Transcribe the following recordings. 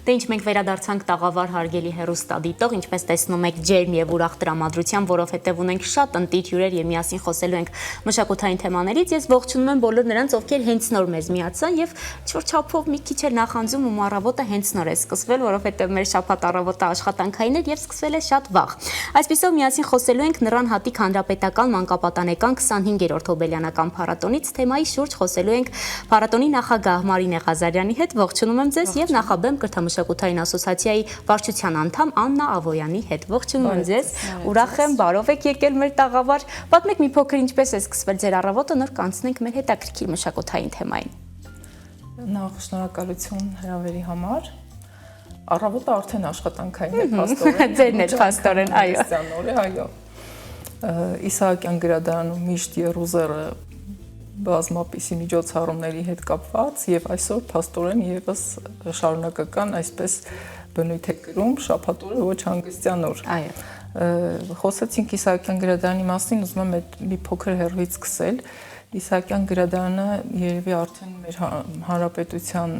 Դե ինչ մենք վերադարձանք տաղավար հարգելի հեռուստադիտող, ինչպես տեսնում եք ջերմ եւ ուրախ տրամադրությամբ, որովհետեւ ունենք շատ ընտիր հյուրեր եւ միասին խոսելու ենք մշակութային թեմաներից։ Ես ողջունում եմ բոլոր նրանց, ովքեր հենց նոր մեզ միացան եւ չորչափով մի քիչ էլ նախանձում ու առավոտը հենց նոր է սկսվել, որովհետեւ մեր շաբաթ առավոտը աշխատանքային էր եւ սկսվել է շատ վաղ։ Այսպիսով միասին խոսելու ենք Նռան Հատիկ հանրապետական մանկապատանեկան 25-րդ հոբելյանական փառատոնից, թեմայի շուրջ խոսելու ենք փառատոնի նախագահ Մարինե Ղազարյանի հետ։ Ողջունում եմ ձեզ եւ նախաբեմ կրթամշակութային ասոցիացիայի վարչության անդամ Աննա Ավոյանի հետ։ Ողջունում եմ ձեզ։ Ուրախ եմ, բարով եք եկել մեր տաղավար։ Պատմեք մի փոքր ինչպես է սկսվել ձեր առավոտը, նոր կանցնենք մեր հետաքրքիր մշակութային թեմային։ Նախ շնորհակալություն հրավերի համար։ Առավոտը արդեն աշխատանքային է, փաստորեն։ Ձերն է փաստորեն, այո։ Իսահակյան գրադարանում միշտ Երուսերը բազմապիսի միջոցառումների հետ կապված եւ այսօր փաստորեն եւս շարունակական այսպես բնույթ է կրում շաբաթօրը ոչ հանգստյան օր։ Այո։ Խոսեցինք Իսահակյան գրադարանի մասին, ուզում եմ մի փոքր հեռվից սկսել։ Իսահակյան գրադարանը երևի արդեն մեր հանրապետության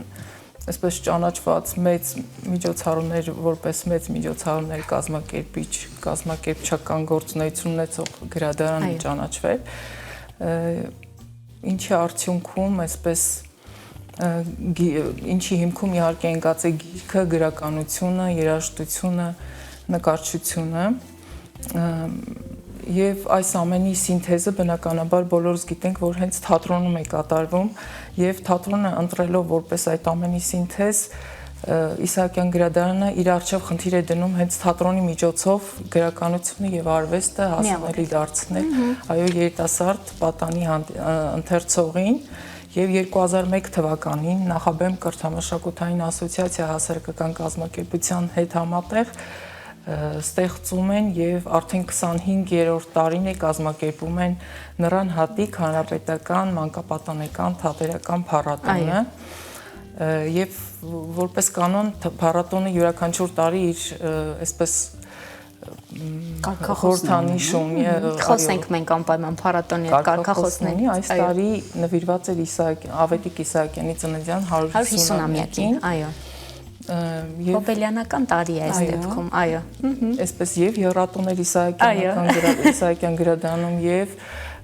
այսպես ճանաչված մեծ միջոցառումներ, որպես մեծ միջոցառումներ կազմակերպիչ, կազմակերպչական գործունեություն ունեցող գրադարան է ճանաչվել, ինչի արդյունքում այսպես ինչի հիմքում իհարկե ընկած է գիրքը, գրականությունը, երաժշտությունը, նկարչությունը եւ այս ամենի սինթեզը բնականաբար բոլորս գիտենք, որ հենց թատրոնում է կատարվում եւ թատրոնը ընտրելով որպես այդ ամենի սինթեզ Իսահակյան գրադարանը իր առջև խնդիր է դնում հենց թատրոնի միջոցով գրականությունը եւ արվեստը հասանելի դարձնել այո երիտասարդ պատանի ընթերցողին եւ 2001 թվականին Նախաբեմ կրթամշակութային ասոցիացիա հասարակական կազմակերպության հետ համատեղ ստեղծում են եւ արդեն 25-րդ տարին է կազմակերպում են Նռան Հատիկ հանրապետական մանկապատանեկան թատերական փառատոնը եւ որպես կանոն փառատոնը յուրաքանչյուր տարի իր այսպես կարգախոսնիշ ունի խոսենք մենք անպայման փառատոնի կարգախոսների այս տարի նվիրված էր Ավետիք Իսահակյանի ծննդյան 150-ամյակին այո հոբելյանական տարի է այս դեպքում, այո։ Այսպես եւ եռատոներ Իսահակյան գրադարանում եւ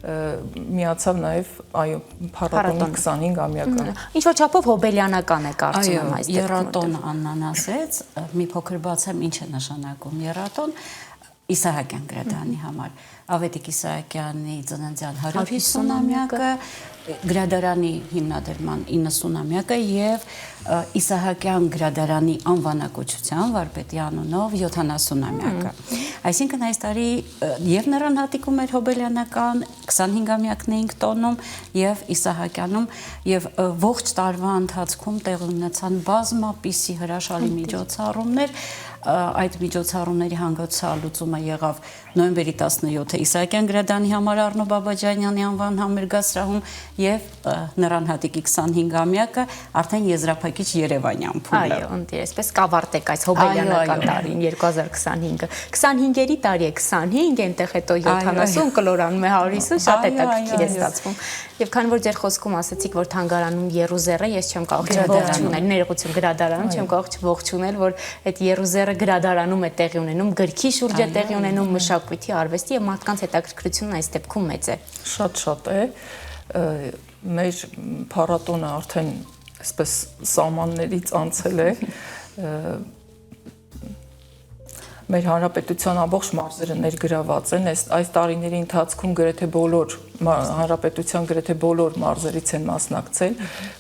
միացավ նաեւ այո փառատոնի 25-ամյակը։ Ինչ որ չափով հոբելյանական է կարծում եմ այս դեպքում։ Եռատոն Աննան ասեց, մի փոքր բացեմ ինչ է նշանակում եռատոն Իսահակյան գրադարանի համար։ Ավետիք Իսահակյանի ծննդյան 150-ամյակը, գրադարանի հիմնադրման 90-ամյակը եւ Իսահակյան գրադարանի անվանակոչության վարպետի անունով 70-ամյակը։ Այսինքն այս տարի եւ Նռան Հատիկում էր հոբելյանական 25-ամյակն էինք տոնում եւ Իսահակյանում եւ ողջ տարվա ընթացքում տեղի ունեցան բազմապիսի հրաշալի միջոցառումներ այդ միջոցառումների հանգուցալուծումը եղավ նոյեմբերի 17-ը Իսահակյան գրադարանի համար Առնո Բաբաջանյանի անվան համերգասրահում եւ Նռան Հատիկի 25-ամյակը արդեն եզրափակիչ Երևանյան փուլը։ Այո, ընտիր, այսպես կավարտեք այս հոբելյանական տարին 2025-ը։ 25-երի տարի է 25, այնտեղ հետո 70 կլորանում է 150, շատ հետաքրքիր է ստացվում։ Եվ քանի որ ձեր խոսքում ասացիք, որ թանգարանում Երուսերը, ես չեմ կարող չողջունել, ներողություն գրադարանում, չեմ կարող չողջունել, որ այդ Երուսերը գրադարանում է տեղի ունենում, գրքի շուրջ է տեղի ունենում, մշակույթի, արվեստի եւ մարդկանց հետաքրքրությունն այս դեպքում մեծ է։ Շատ է։ Մեր փառատոնը արդեն այսպես սահմաններից անցել է։ Մեր հանրապետության ամբողջ մարզերը ներգրաված են, այս տարիների ընթացքում գրեթե բոլոր հանրապետության գրեթե բոլոր մարզերից են մասնակցել,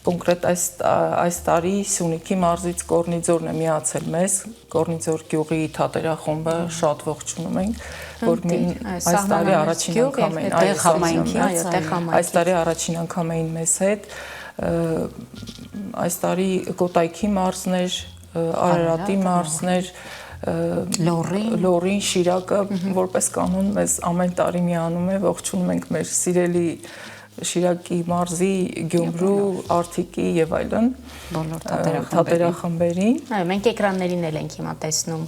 կոնկրետ այս տարի Սյունիքի մարզից Կորնիձորն է միացել մեզ, Կորնիձոր գյուղի թատերախումբը շատ ողջունում ենք, որ այս տարի առաջին անգամ են, այս տարի առաջին անգամ էին մեզ հետ, այս տարի Կոտայքի մարզներ, Արարատի մարզներ, Լորին, Շիրակը որպես կանոն մեզ ամեն տարի միանում է, ողջունում ենք մեր սիրելի Շիրակի մարզի, Գյումրու, Արթիկի եւ այլն բոլոր թատերախմբերին։ Այո, մենք էկրաններին էլ ենք հիմա տեսնում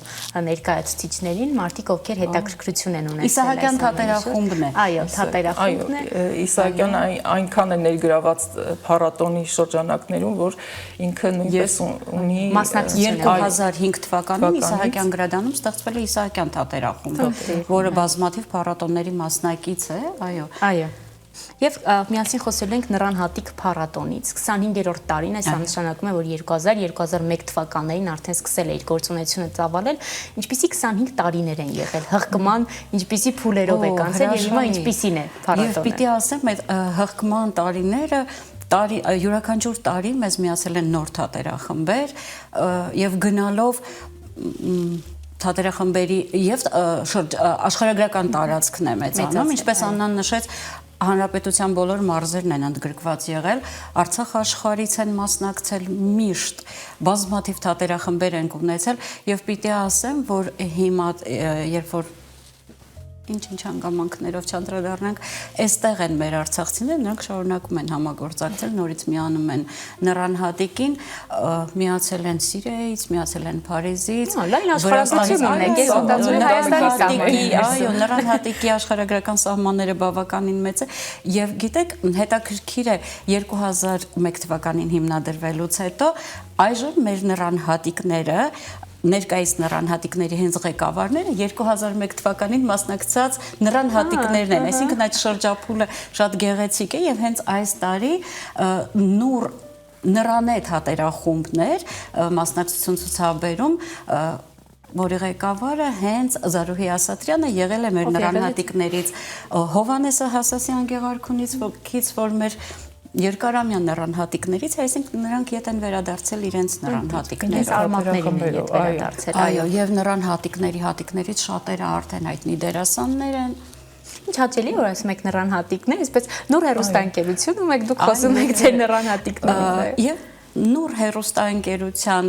ներկայացուցիչներին, մարդիկ ովքեր հետաքրքրություն են ունեցել։ Իսահակյան թատերախումբն է։ Այո, թատերախումբն է։ Իսահակյանը այնքան է ներգրաված փառատոնի շրջանակներում, որ ինքը նույնպես ունի 2005 թվականին Իսահակյան գրադանում ստեղծվել է Իսահակյան թատերախումբը, որը բազմաթիվ փառատոնների մասնակից է, այո։ Այո։ Եվ միասին խոսելու ենք նրան հատիկ փառատոնից 25-րդ տարին, այս նշանակում է, որ 2000-2001 թվականներին արդեն սկսել է իր գործունեությունը ծավալել, ինչպիսի 25 տարիներ են եղել, հղկման ինչպիսի փուլերով է կանցել եւ հիմա ինչպիսին է փառատոնը։ Եվ պիտի ասեմ, այդ հղկման տարիները յուրաքանչյուր տարի մեզ միացել են նոր թատերախմբեր եւ գնալով թատերախմբերի եւ աշխարհագրական տարածքն է մեծանում, ինչպես Աննան նշեց, Հանրապետության բոլոր մարզերն են ընդգրկված եղել, Արցախ աշխարհից են մասնակցել միշտ, բազմաթիվ թատերախմբեր են ունեցել եւ պիտի ասեմ, որ հիմա երբ որ ինչ հանգամանքներով չանդրադառնանք, այստեղ են մեր արցախցիները, նրանք շարունակում են համագործակցել, նորից միանում են Նրան հատիկին, միացել են Սիրիայից, միացել են Փարիզից, լայն աշխարհագրություն ունենք, ես մտածում եմ Հայաստանի, այո, Նրան հատիկի աշխարհագրական սահմանները բավականին մեծ է եւ գիտեք, հետաքրքիր է 2001 թվականին հիմնադրվելուց հետո այժմ մեր Նրան հատիկները ներկայիս Նրան հատիկների հենց ղեկավարները 2001 թվականին մասնակցած Նրան հատիկներն են, այսինքն այդ շրջափուլը շատ գեղեցիկ է եւ հենց այս տարի նուր Նրանե թատերախումբն էր մասնակցություն ցուցաբերում, որի ղեկավարը հենց Զարուհի Ասատրյանը եղել է մեր Նրան հատիկներից, Հովանեսը Հասասյան Գեղարքունից, որ մեր երկարամյա Նրան հատիկներից, այսինքն նրանք ետ են վերադարձել իրենց Նրան հատիկները, արմատներին են ետ վերադարձել։ Այո, եւ Նրան հատիկներից շատերը արդեն հայտնի դերասաններ են։ Ինչ հաճելի որ ասում եք Նրան հատիկներ, այսպես նոր հեռուստաընկերությունում եք դուք խոսում եք ձեր Նրան հատիկներից։ Եվ նոր հեռուստաընկերության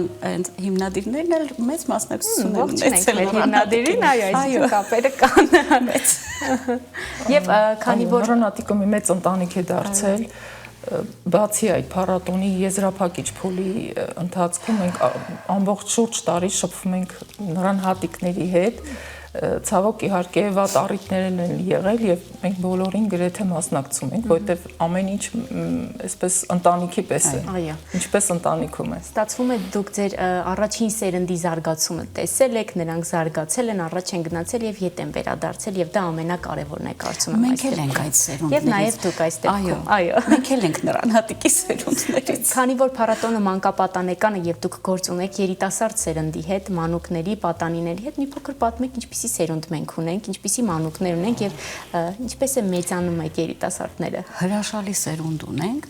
հիմնադիրներն էլ մեծ մասնակցություն են ունեցել հիմնադիրին, այո, այս կապերը կան։ Եվ քանի որ Նրան հատիկը մի մեծ ընտանիք է դարձել, բացի այդ փառատոնի եզրափակիչ փուլի ընթացքում մենք ամբողջ շուրջ տարի շփվում ենք Նրան հատիկների հետ, ցավոք իհարկե վատ առիթներ են եղել եւ մենք բոլորին գրեթե մասնակցում ենք, որովհետեւ ամեն ինչ այսպես ընտանիքի պես է։ Այո։ Ինչպես ընտանիքում է։ Ստացվում է դուք ձեր առաջին սերնդի զարգացումը տեսել եք, նրանք զարգացել են, առաջ են գնացել եւ ետ են վերադարձել եւ դա ամենակարևորն է կարծում եմ։ Մենք էլ ենք այդ սերունդներից։ Եվ նաեւ դուք այս դեպքում։ Այո։ Մենք էլ ենք Նրան հատիկի սերունդներից։ Քանի որ փառատոնը մանկապատանեկան է եւ դուք գործ ունեք երիտասարդ սերնդի հետ, մանուկների, պատանիների հետ, մի փոքր պատմեք ինչպիսի սերունդ մենք ունենք, ինչպիսի մանուկներ ունենք եւ ինչպես է մեծանում այդ երիտասարդները։ Հրաշալի սերունդ ունենք։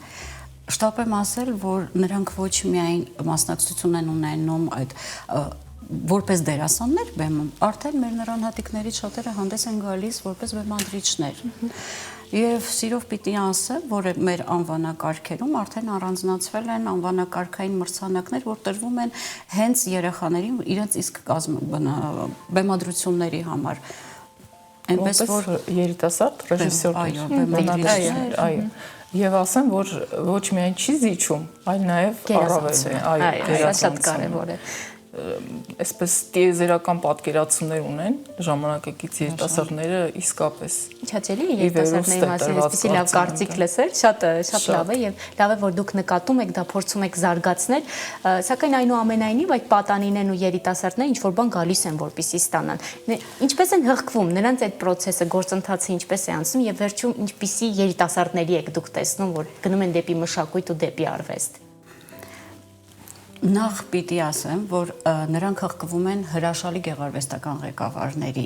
Շտապ եմ ասել, որ նրանք ոչ միայն մասնակցություն են ունենում այդ որպես դերասաններ բեմում, արդեն մեր Նրան հատիկներից շատերը հանդես են գալիս որպես բեմադրիչներ։ Եվ սիրով պիտի ասեմ, որ մեր անվանակարգերում արդեն առանձնացվել են անվանակարգային մրցանակներ, որ տրվում են հենց երեխաներին իրենց իսկ բեմադրությունների համար։ Այնպես որ երիտասարդ ռեժիսորներ, այո, եւ ասեմ, որ ոչ միայն չի զիջում, այլ նաեւ առավել է, այո, շատ կարեւոր է։ Այսպես տիեզերական պատկերացումներ ունեն ժամանակակից երիտասարդները իսկապես։ Ինչ հաճելի է երիտասարդների մասին այսպեսի լավ կարծիք լսել, շատ լավ է եւ լավ է որ դուք նկատում եք դա, փորձում եք զարգացնել, սակայն այնուամենայնիվ այդ պատանիներն ու երիտասարդները ինչ որ բան գալիս են որպեսզի ստանան։ Ինչպես են հղկվում, նրանց այդ process-ը, գործընթացը ինչպես է անցնում եւ վերջում ինչպիսի երիտասարդների եք դուք տեսնում, որ գնում են դեպի մշակույթ ու դեպի արվեստ։ Նախ պիտի ասեմ, որ նրանք հղկվում են հրաշալի գեղարվեստական ղեկավարների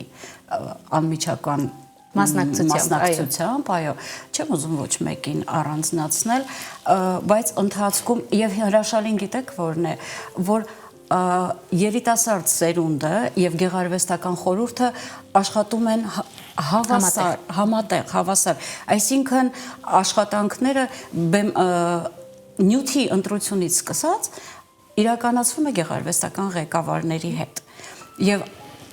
անմիջական մասնակցությամբ, այո, չեմ ուզում ոչ մեկին առանձնացնել, բայց ընթացքում եւ հրաշալին գիտեք որն է, որ երիտասարդ սերունդը եւ գեղարվեստական խորհուրդը աշխատում են համատեղ, հավասար, այսինքն աշխատանքները նյութի ընտրությունից սկսած իրականացվում է գեղարվեստական ղեկավարների հետ եւ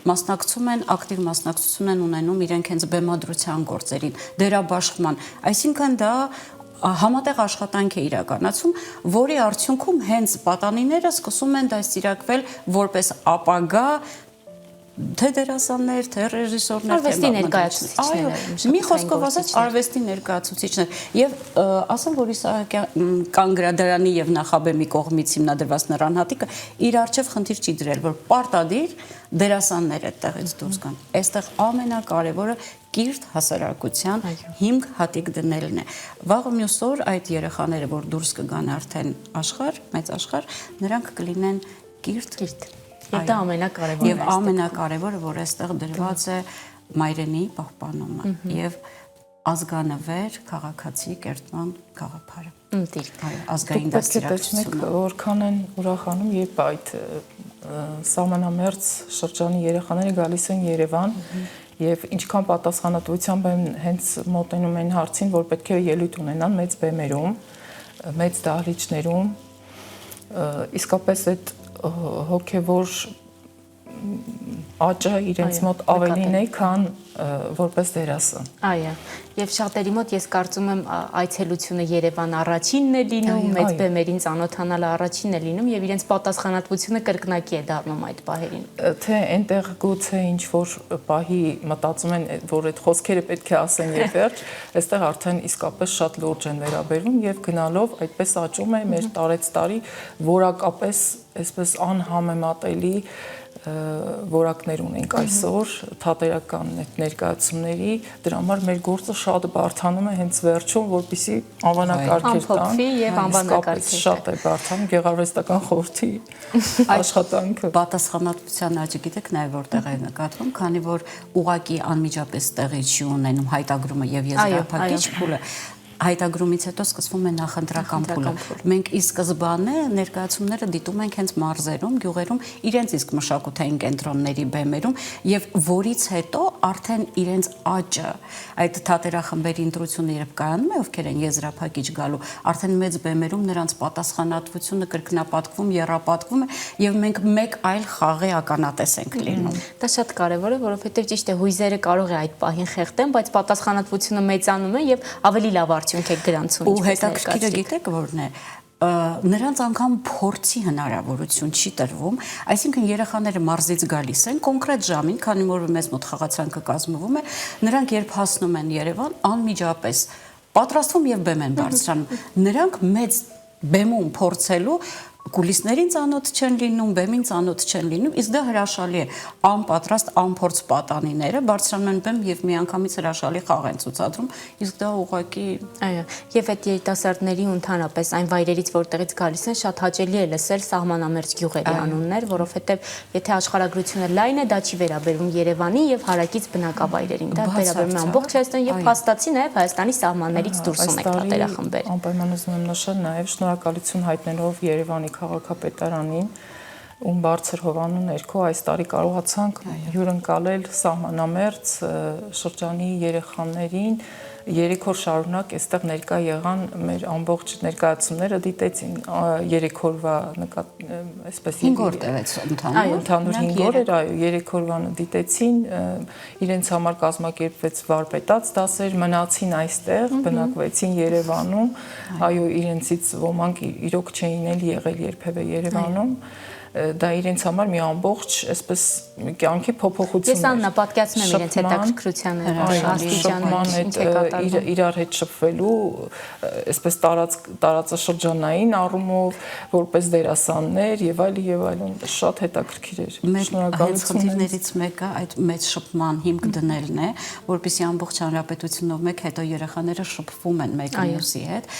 մասնակցում են, ակտիվ մասնակցություն են ունենում իրենք հենց բեմադրության գործերին, դերաբաշխման, այսինքն դա համատեղ աշխատանք է իրականացում, որի արդյունքում հենց պատանիները սկսում են դաստիարակվել որպես ապագա թե դերասաններ, թե ռեժիսորներ, արվեստի ներկայացուցիչներ, մի խոսքով ասած արվեստի ներկայացուցիչներ եւ ասեմ, որ Իսահակյան գրադարանի եւ Նախաբեմի կողմից հիմնադրված նրան հատիկը իր արժեվ խնդիր չի դրել, որ պարտադիր դերասաններ այդտեղից դուրս գան։ Այստեղ ամենակարևորը կիրթ հասարակության հիմք հատիկ դնելն է։ Վաղը մյուս օր այդ երեխաները, որ դուրս կգան արդեն աշխարհ, մեծ աշխարհ, նրանք կլինեն կիրթ Եվ դա ամենակարևորը։ Եվ ամենակարևորը, որ այստեղ դրված է մայրենի պահպանումը եւ ազգանվեր քաղաքացի կերտման գաղափարը։ Ազգային դաստիարակությունը։ Որքան են ուրախանում, երբ այդ սահմանամերձ շրջանի երեխաները գալիս են Երևան եւ ինչքան պատասխանատվությամբ են հենց մոտենում են հարցին, որ պետք է ելույթ ունենան մեծ բեմերում, մեծ դահլիճներում, իսկապես այդ հոգևոր աճը իրենց մոտ ավելին է, քան որպես դերասան։ Այո, եւ շատերի մոտ ես կարծում եմ այցելությունը Երևան առաջինն է լինում, մեծ բեմերին ծանոթանալը առաջինն է լինում եւ իրենց պատասխանատվությունը կրկնակի է դառնում այդ պահերին։ Թե այնտեղ գուցե ինչ որ պահի մտածում են, որ այդ խոսքերը պետք է ասեն եւ վերջ, այստեղ արդեն իսկապես շատ լուրջ են վերաբերվում եւ գնալով այդպես աճում է մեր տարեց տարի որակապես այսպես անհամեմատելի որակներ ունենք այսօր թատերական ներկայացումների, դրա համար մեր գործը շատ բարդանում է հենց վերջում, որպեսզի անվանակարգեր տան, եւ անվանակարգեր շատ է բարդանում գեղարվեստական խորհրդի աշխատանքը։ Պատասխանատվության աճը գիտեք նաեւ որտեղ է նկատվում, քանի որ ուղակի անմիջապես տեղի չի ունենում հայտագրումը եւ եզրափակիչ փուլը հայտագրումից հետո սկսվում է նախընտրական փուլը։ Մենք ի սկզբանե ներկայացումները դիտում ենք հենց մարզերում, գյուղերում, իրենց իսկ մշակութային կենտրոնների բեմերում եւ որից հետո արդեն իրենց աճը, այդ թատերախմբերի ընտրությունը երբ կայանում է, ովքեր են եզրափակիչ գալու, արդեն մեծ բեմերում նրանց պատասխանատվությունը կրկնապատկվում, եռապատկվում է եւ մենք մեկ այլ խաղի ականատես ենք լինում։ Դա շատ կարեւոր է, որովհետեւ ճիշտ է հույզերը կարող է այդ պահին խեղդեն, բայց պատասխանատվությունը մեծանում է եւ ավելի լավ արդյունք է գրանցում։ Ու հետաքրքիրը գիտեք որն է, նրանց անգամ փորձի հնարավորություն չի տրվում, այսինքն երեխաները մարզից գալիս են կոնկրետ ժամին, քանի որ մեզ մոտ խաղացանքը կազմվում է, նրանք երբ հասնում են Երևան, անմիջապես պատրաստվում եւ բեմ են բարձրանում։ Նրանք մեծ բեմում փորձելու կուլիսներին ծանոթ չեն լինում, բեմին ծանոթ չեն լինում, իսկ դա հրաշալի է։ Անպատրաստ, անփորձ պատանիները բարձրանում են բեմ եւ միանգամից հրաշալի խաղ են ցուցադրում, իսկ դա ուղղակի այո, եւ այդ երիտասարդների ընդհանրապես այն վայրերից, որտեղից գալիս են, շատ հաճելի է լսել սահմանամերձ գյուղերի անուններ, որովհետեւ եթե աշխարհագրությունը լայն է, դա չի վերաբերվում Երևանի եւ հարակից բնակավայրերին, դա վերաբերում է ամբողջ Հայաստան եւ փաստացի նաեւ Հայաստանի սահմաններից դուրս ունեք թատերախմբեր։ Անպայման ուզում եմ նշել նաեւ շնորհակալություն հայտնելով Երևանի քաղաքապետարանին, ում բարձր հովանու ներքո այս տարի կարողացանք հյուրընկալել սահմանամերձ շրջանի երեխաներին, 3 օր շարունակ այստեղ ներկա եղան մեր ամբողջ ներկայացումները դիտեցին 3 օրվա այսպես 5 օր տևեց ընդհանուր 5 օր էր, այո, 3 օրվան դիտեցին, իրենց համար կազմակերպվեց վարպետաց դասեր, մնացին այստեղ, բնակվեցին Երևանում, այո, իրենցից ոմանք իրոք չէին էլ եղել երբևէ Երևանում, դա իրենց համար մի ամբողջ այսպես կյանքի փոփոխություն է։ Ես Աննա պատկերացնում եմ իրենց հետաքրքրությանը, աստիճանները իրար հետ շփվելու, այսպես տարածաշրջանային առումով, որպես դերասաններ եւ այլն, շատ հետաքրքիր էր։ Շնորհակալություն։ Խնդիրներից մեկը այդ մեծ շփման հիմք դնելն է, որպեսզի ամբողջ հանրապետությունով մեկ հետո երեխաները շփվում են մեկը մյուսի հետ։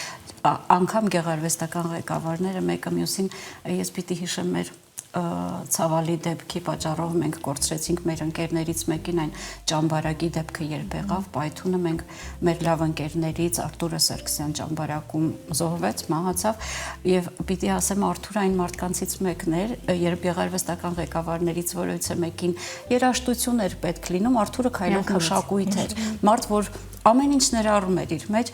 Անգամ գեղարվեստական ղեկավարները մեկը մյուսին ես պիտի հիշեմ մեր ցավալի դեպքի պատճառով մենք կորցրեցինք մեր ընկերներից մեկին այն ճամբարակի դեպքը երբ եղավ պայթունը մենք մեր լավ ընկերներից Արտուրը Սարգսյան ճամբարակում զոհվեց մահացավ եւ պիտի ասեմ Արտուրը այն մարդկանցից մեկն էր երբ գեղարվեստական ղեկավարներից որևիցե մեկին երաժշտություն էր պետք լինում Արտուրը քայլող մշակույթ էր մարդ որ ամեն ինչ ներառում էր իր մեջ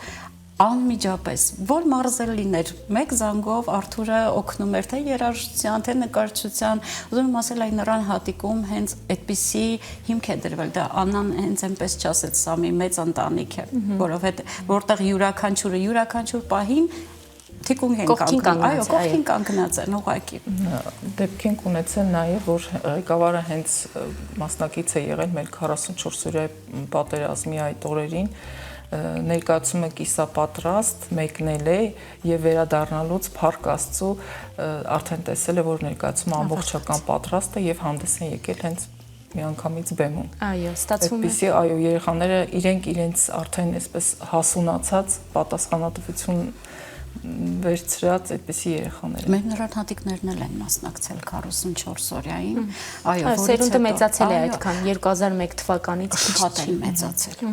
անմիջապես որ մարզել լիներ մեկ զանգով Արթուրը օգնում էր թե երաժշտության թե նկարչության ուզում եմ ասել այն նրան հատիկում հենց այդպիսի հիմք է դրվել դա Աննան հենց այնպես չասեց սա մի մեծ ընտանիք է որովհետեւ որտեղ յուրաքանչյուր պահին թիկունք են կանգնում այո կողքին կանգնած են ուղղակի դեպք ենք ունեցել նաև որ ղեկավարը հենց մասնակից է եղել մեր 44-րդ պատերազմի այդ օրերին ներկայացումը կիսապատրաստ մեկնել է եւ վերադառնալուց Փառք Աստծո արդեն տեսել է որ ներկայացումը ամբողջական պատրաստ է եւ հանդես են եկել հենց միանգամից բեմում այո ստացվում է այդպիսի այո երեխաները իրենց արդեն այսպես հասունացած պատասխանատվություն վերցրած այդպիսի երեխաներ մեր նրան հատիկներն էլ են մասնակցել 44 օրյային այո սերունդը մեծացել է այդքան 2001 թվականից շատ է մեծացել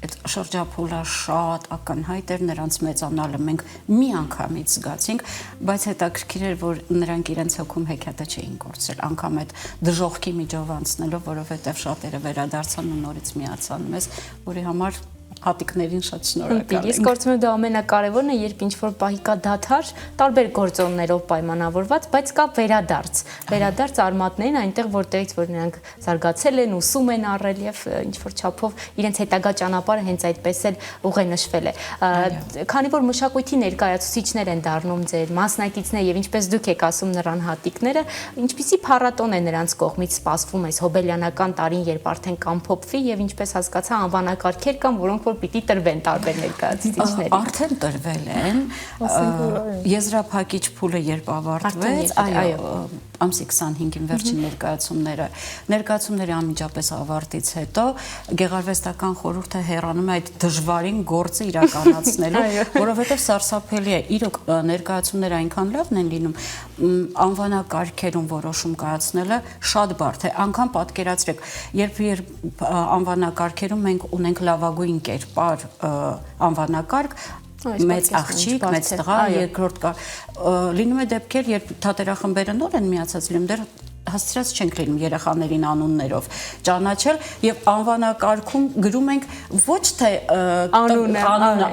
այդ շրջափուլը շատ ակնհայտ էր նրանց մեծանալը մենք մի անգամից զգացինք բայց հետաքրքիր էր որ նրանք իրենց հոգում հեքիաթը չէին կորցրել անգամ այդ դժոխքի միջով անցնելով որովհետև շատերը վերադարձան ու նորից միացան մեզ որի համար հատիկներին շատ շնորհակալ Իսկ գործում եմ դա ամենակարևորն է, երբ ինչ-որ պահի կա դադար, տարբեր գործոններով պայմանավորված, բայց կա վերադարձ արմատներին այնտեղ որտեղից որ նրանք զարգացել են, ուսում են առել եւ ինչ-որ չափով իրենց հետագա ճանապարհը հենց այդպես էլ ուղենշվել է։ Քանի որ մշակույթի ներկայացուցիչներ են դառնում ձեր մասնակիցներ եւ ինչպես դուք եք ասում նրան հատիկները, ինչպիսի փառատոն է նրանց կողմից սպասվում այս հոբելյանական տարին, երբ արդեն կամփոփվի եւ ինչպես հասկացա անվանակարգեր կան, որոնք որ պիտի տրվեն տարբեր ներկայացուցիչների։ Արդեն տրվել են։ Եզրափակիչ փուլը երբ ավարտվեց, այո, ամսի 25-ին վերջին ներկայացումների անմիջապես ավարտից հետո Գեղարվեստական խորհուրդը հեռանում է այդ դժվարին գործը իրականացնելու, որովհետև սարսափելի է։ Իրոք ներկայացումները այնքան լավն են լինում, անվանակարգերում որոշում կայացնելը շատ բարդ է։ Անգամ պատկերացրեք, երբ անվանակարգերում մենք ունենք լավագույն կերպար անվանակարգ մեծ աղջիկ, մեծ տղա, երկրորդ լինում է դեպքեր, երբ թատերախմբերը նոր են միացած լինում, դեռ հասցրած չենք լինում երեխաներին անուններով ճանաչել եւ անվանակարգում գրում ենք ոչ թե անունը,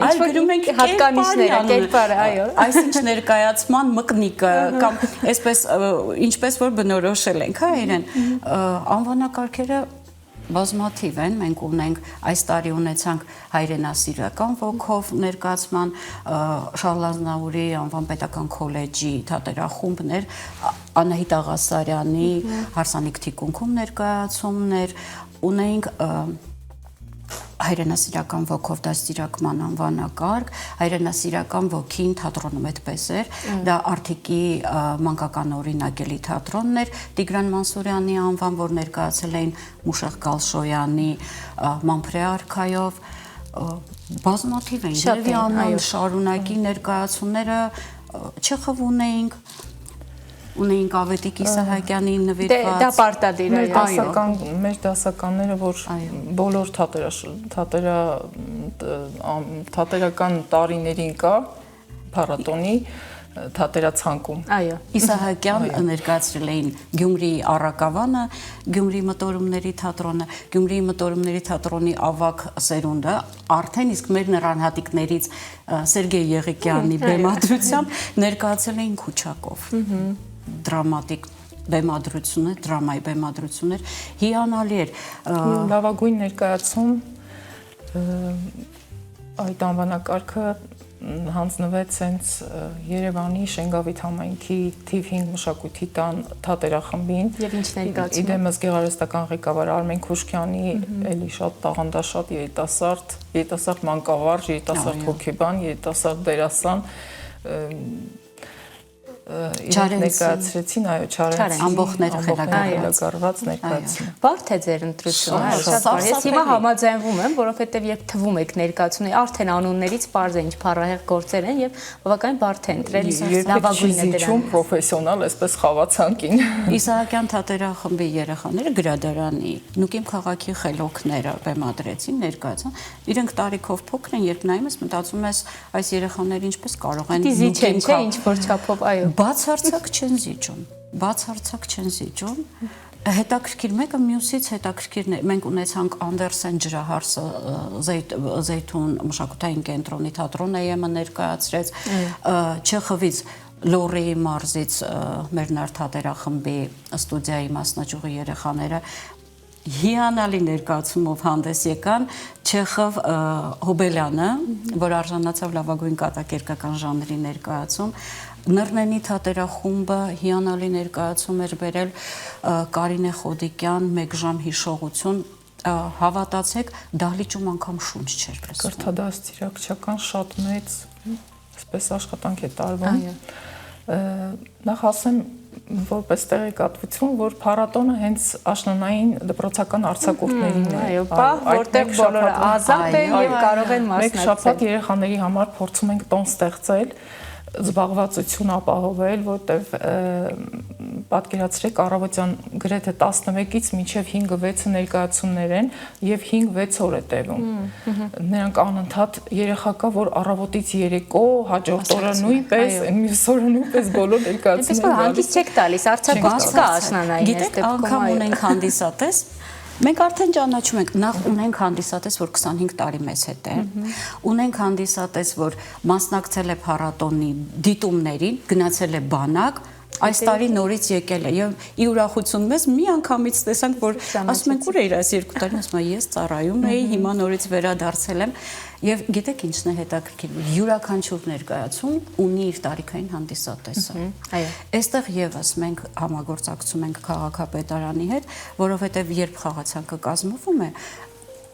այլ գրում ենք հատկանիշները, կերպարը, այո։ Այսինչ ներկայացման մկնիկը կամ այսպես ինչպես որ բնորոշել ենք, հա իրեն անվանակարգերը բազմաթիվ են, մենք ունենք այս տարի ունեցանք հայրենասիրական ոգով ներկայացման Շարլ Ազնավուրի անվան պետական քոլեջի թատերախումբներ, Անահիտ Աղասարյանի հարսանիք թիկունքում ներկայացումներ, ունենք հայրենասիրական ոգով դաստիարակման անվանակարգ, հայրենասիրական ոգին թատրոնում այդպես էր, դա Արթիկի մանկական օրինակելի թատրոնն էր, Տիգրան Մանսուրյանի անվան, որ ներկայացել էին Մուշեղ Գալշոյանի Մանփրե արքայով, բազմաթիվ էին, Լևի Աննան շարունակի ներկայացումները Չեխով ունեինք Ավետիք Իսահակյանի նվիրված։ Դա պարտադիր է, մեր դասականները, որ բոլոր թատերական տարիներին կա փառատոնի թատերացանկում։ Այո։ Իսահակյան ներկայացրել էին Գյումրիի Առակավանը, Գյումրիի մտորումների թատրոնը, Գյումրիի մտորումների թատրոնի ավագ սերունդը, արդեն իսկ մեր նրան հատիկներից Սերգեյ Եղիկյանի բեմադրությամբ ներկայացել էին Քուչակով։ Դրամատիկ բեմադրությունը, դրամայի բեմադրություններ հիանալի էր։ Լավագույն ներկայացում այդ անվանակարգը հանձնվեց հենց Երևանի Շենգավիթ համայնքի թիվ 5 մշակույթի տան թատերախմբին եւ ինչ ներկայացում Իդեմս գեղարվեստական ղեկավար Արմեն Քուշկյանի էլի շատ տաղանդաշատ երիտասարդ մանկավարժ, երիտասարդ հոգեբան, երիտասարդ դերասան ներկայացրեցին, այո, Չարենցի ամբողջները խելագարված ներկայացում։ Բարդ է ձեր ընտրությունը, շատ բարդ։ Ես հիմա համաձայնվում եմ, որովհետև երբ թվում եք ներկայացումների, արդեն անուններից པարզ է ինչ փառահեղ գործեր են եւ բավականին բարդ է ընտրել լավագույնը դրան։ Պրոֆեսիոնալ, այսպես խաղացանկին։ Իսահակյան թատերախմբի երեխաները գրադարանի Նուկիմ քաղաքի խելոքները բեմադրեցին, ներկայացան։ Իրենք տարիքով փոքր են, երբ նայում ես, մտածում ես այս երեխաները ինչպես կարող են ինչ որ չափով, այո։ Բացարձակ չեն զիջում, Հետաքրքիր մեկը մյուսից հետաքրքիրն է, մենք ունեցանք Անդերսեն ջրահարսը Զեյթուն մշակութային կենտրոնի թատրոնը ԵՄ ներկայացրեց, Չեխովից Լորեի մարզից մեր նարթատերախմբի ստուդիայի մասնաճյուղի երեխաները հիանալի ներկայացումով հանդես եկան Չեխով Հոբելյանը, որ արժանացավ լավագույն կատակերգական ժանրի ներկայացում, Նռնենի թատերախումբը հիանալի ներկայացում էր բերել Կարինե Խոդիկյան մեկ ժամ հիշողություն, հավատացեք, դահլիճում անգամ շունչ չէր լսվում։ Կրթադաստիարակչական շատ մեծ այսպես աշխատանք է տարվում։ Նախ ասեմ որպես տեղեկատվություն, որ փառատոնը հենց աշնանային դպրոցական արձակուրդներին է։ Այո, որտեղ բոլորը ազատ են եւ կարող են մասնակցել։ Մեկ շաբաթ երեխաների համար փորձում ենք տոն ստեղծել, զբաղվածություն ապահովել, որտեղ պատկերացրեք առավոտյան գրեթե 11-ից մինչև 5-6 ներկայացումներ են եւ 5-6 օր է տևում։ Նրանք անընդհատ երեխա կա, որ առավոտից երեկո հաջորդ օրը նույնպես, մյուս օրը նույնպես բոլոր ներկայացումները։ Այսպես որ հանգիստ չեք տալիս, արձակուրդ կա աշնանային։ Գիտեք, անգամ ունենք հանդիսատես, մենք արդեն ճանաչում ենք, նախ ունենք հանդիսատես, որ 25 տարի մեզ հետ է, ունենք հանդիսատես, որ մասնակցել է փառատոնի դիտումներին, գնացել է բանակ, այս տարի նորից եկել է եւ ի ուրախություն մեզ մի անգամից տեսանք, որ ասում ենք ուր էիր այս 2 տարին, ասում եմ ես ծառայում էի, հիմա նորից վերադարձել եմ եւ գիտեք ինչն է հետաքրքիր, յուրաքանչյուր ներկայացում ունի իր տարիքային հանդիսատեսը։ Այո։ Այստեղ եւս մենք համագործակցում ենք քաղաքապետարանի հետ, որովհետեւ երբ խաղացանկը կազմվում է,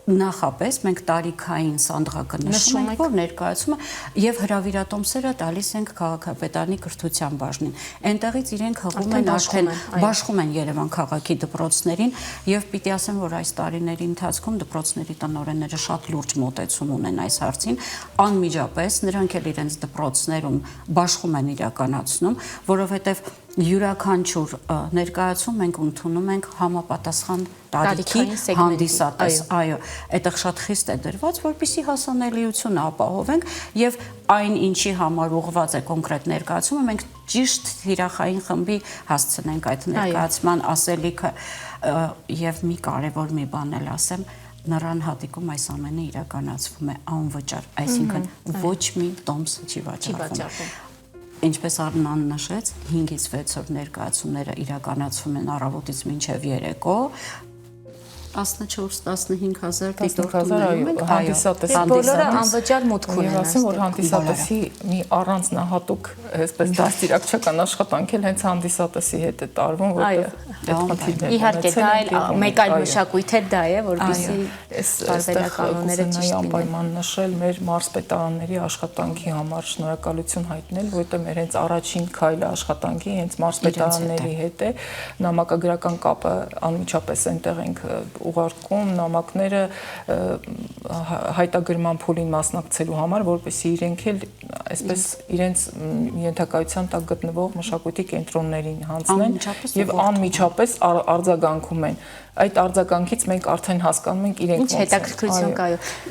նախապես մենք տարիքային սանդղակը նշում ենք, որ ներկայացումը եւ հրավիրատոմսերը տալիս ենք քաղաքապետարանի կրթության բաժնին։ Այնտեղից իրենք հղում են արդեն բաշխում են Երևան քաղաքի դպրոցներին եւ պիտի ասեմ, որ այս տարիների ընթացքում դպրոցների տնօրենները շատ լուրջ մոտեցում ունեն այս հարցին, անմիջապես նրանք էլ իրենց դպրոցներում բաշխում են իրականացնում, որովհետեւ յուրաքանչյուր ներկայացում մենք ընդունում ենք համապատասխան տարիքի հանդիսատես, այո, այդտեղ շատ խիստ է դրված, որպեսզի հասանելիությունը ապահովենք եւ այն ինչի համար ուղղված է կոնկրետ ներկայացումը, մենք ճիշտ թիրախային խմբի հասցնենք այդ ներկայացման ասելիքը եւ մի կարեւոր մի բան էլ ասեմ, Նռան հատիկում այս ամենը իրականացվում է անվճար, այսինքն ոչ մի տոմս չի վաճառվում։ Ինչպես Արմնան նշեց, 5-ից 6 օր ներկայացումները իրականացվում են առավոտից մինչև երեկո, 14-15 հազար դիտորդում ենք, հանդիսատեսի բոլորը անվճար մուտք ունեն։ Ասեմ, որ հանդիսատեսի մի առանձնահատուկ, այսպես դաստիարակչական աշխատանք էլ հենց հանդիսատեսի հետ է տարվում, որտեղ իհարկե դա էլ մեկ այլ մշակույթ է դա է, որպեսզի տարբերականոնները ճիշտ լինեն։ Անպայման նշել մեր մարզպետարանների աշխատանքի համար շնորհակալություն հայտնել, որտեղ մեր հենց առաջին քայլը աշխատանքի հենց մարզպետարանների հետ է, նամակագրական կապը անմիջապես այնտեղ ենք ուղարկում նամակները հայտագրման փուլին մասնակցելու համար, որպեսզի իրենք էլ այսպես իրենց ենթակայության տակ գտնվող մշակույթի կենտրոններին հանձնեն եւ անմիջապես արձագանքում են։ Այդ արձագանքից մենք արդեն հասկանում ենք իրենք ինչ հետաքրքրություն կա։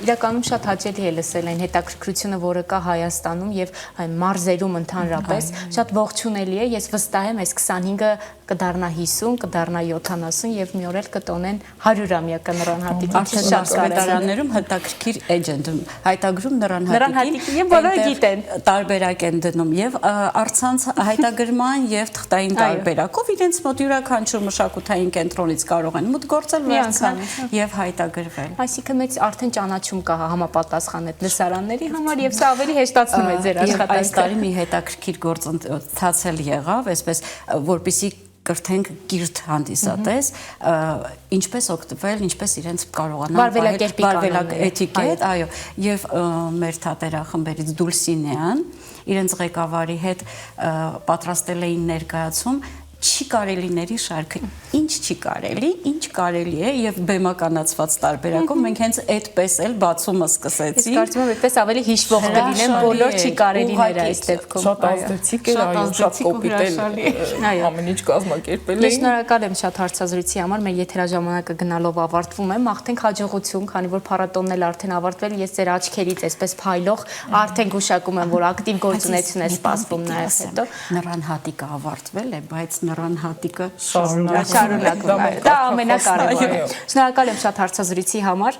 Իրականում շատ հաճելի է լսել այն հետաքրքրությունը, որը կա Հայաստանում եւ այն մարզերում ընդհանրապես, շատ ողջունելի է։ Ես վստահ եմ, այս 25-ը կդառնա 50, կդառնա 70 եւ մի օր էլ կտոնեն 100-ամյակը Նռան հատիկի։ Արդեն մարզպետարաններում հետաքրքիր էջենտ հայտագրում Նռան հատիկի եւ բոլորը գիտեն տարբերակ են դնում եւ առցանց հայտագրման եւ թղթային տարբերակով իրենց մոտ յուրաքանչյուր մշակութային կենտրոնից կարող են մուտք գործել միանգամ եւ հայտագրվել։ Այսինքն մեծ արդեն ճանաչում կա համապատասխան այդ լսարանների համար եւ սա ավելի հեշտացնում է ձեր աշխատանքը։ Այս տարի մի հետաքրքիր գործընթաց էլ եղավ, այսպես որպեսզի կրթենք կիրթ հանդիսատես, ինչպես օգտվել, ինչպես իրենց կարողանան վարվելակերպի էթիկետ, այո, եւ մեր թատերախմբերից Դուլսինեան իրենց ղեկավարի հետ պատրաստել էին ներկայացում չի կարելիների շարքը, ինչ չի կարելի, ինչ կարելի է եւ բեմականացված տարբերակով մենք հենց այդպես էլ բացումը սկսեցինք։ Իսկ կարծում եմ այդպես ավելի հիշվող կլինեն բոլոր չի կարելիները այս դեպքում։ Շատ ազդեցիկ էր, այո, շատ կոպիտ էր, ամեն ինչ կազմակերպել էին։ Շնորհակալ եմ շատ հարցազրույցի համար, մեր եթերաժամանակը գնալով ավարտվում է, մաղթենք հաջողություն, քանի որ փառատոնն էլ արդեն ավարտվել, ես ձեր աչքերից այսպես փայլող արդեն գուշակում եմ, որ ակտիվ գործունեություն է սպասվում նաեւ հետո։ Նռան հատիկը ավարտվել է, բայց նռան հատիկը շարունակում։ Դա ամենակարևորը։ Շնորհակալ եմ շատ հարցազրույցի համար։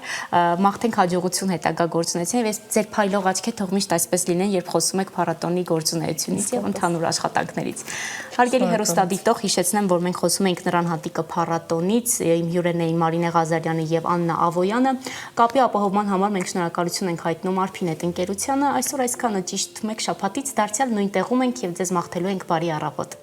Մաղթենք հաջողություն հետագա գործունեության եւ ձեր փայլող աչքերը թող միշտ այսպես լինեն, երբ խոսում եք փառատոնի գործունեությունից եւ ընդհանուր աշխատանքներից։ Հարգելի հեռուստադիտող, հիշեցնեմ, որ մենք խոսում ենք նռան հատիկը փառատոնից, իմ հյուրերն էին Մարինե Ղազարյանը եւ Աննա Ավոյանը։ Կապի ապահովման համար մենք շնորհակալություն ենք հայտնում Արփինետ ընկերությանը։ Այսօր այսքանը, ճիշտ մեկ շաբաթից դարձյալ նույն տեղում ենք եւ ձեզ մաղթելու ենք բարի առավոտ։